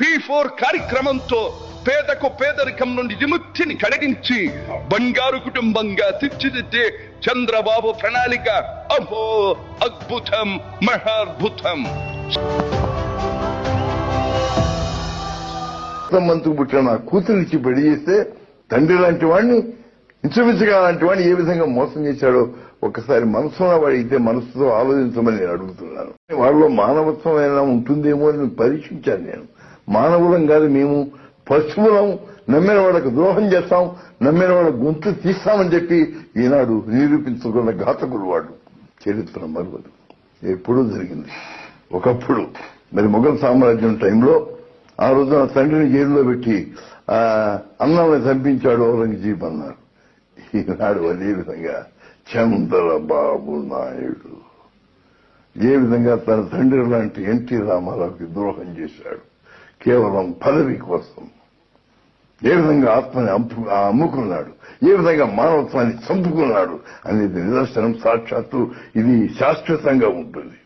P4 కార్యక్రమంతో పేదకు పేదరికం నుండి విముక్తిని కలిగించి బంగారు కుటుంబంగా తీర్చిదిద్దే చంద్రబాబు ప్రణాళిక అహో అద్భుతం మహాద్భుతం. మంత్రి పుట్టిన నా కూతురిచ్చి పెళ్లి చేస్తే తండ్రి లాంటి వాడిని ఇంచుమించుగా లాంటి వాడిని ఏ విధంగా మోసం చేశాడో ఒకసారి మనసులో వాడితే మనసుతో ఆలోచించమని నేను అడుగుతున్నాను. వాళ్ళలో మానవత్వం ఏమైనా ఉంటుందేమో అని పరీక్షించాను. నేను మానవులం కాదు, మేము పశువులం, నమ్మిన వాళ్ళకు ద్రోహం చేస్తాం, నమ్మిన వాళ్ళ గొంతు తీస్తామని చెప్పి ఈనాడు నిరూపించుకున్న ఘాతకుడు వాడు. చరిత్ర మరవదు, ఎప్పుడూ జరిగింది. ఒకప్పుడు మరి మొఘల్ సామ్రాజ్యం టైంలో ఆ రోజున తండ్రిని జైల్లో పెట్టి అన్నాన్ని చంపించాడు ఔరంగజీబ్ అన్నారు. ఈనాడు అదే విధంగా చంద్రబాబు నాయుడు ఏ విధంగా తన తండ్రి లాంటి ఎన్టీ రామారావుకి ద్రోహం చేశాడు కేవలం పదవి కోసం, ఏ విధంగా ఆత్మని అమ్ముకున్నాడు, ఏ విధంగా మానవత్వాన్ని చంపుకున్నాడు అనేది నిదర్శనం. సాక్షాత్తు ఇది శాశ్వతంగా ఉంటుంది.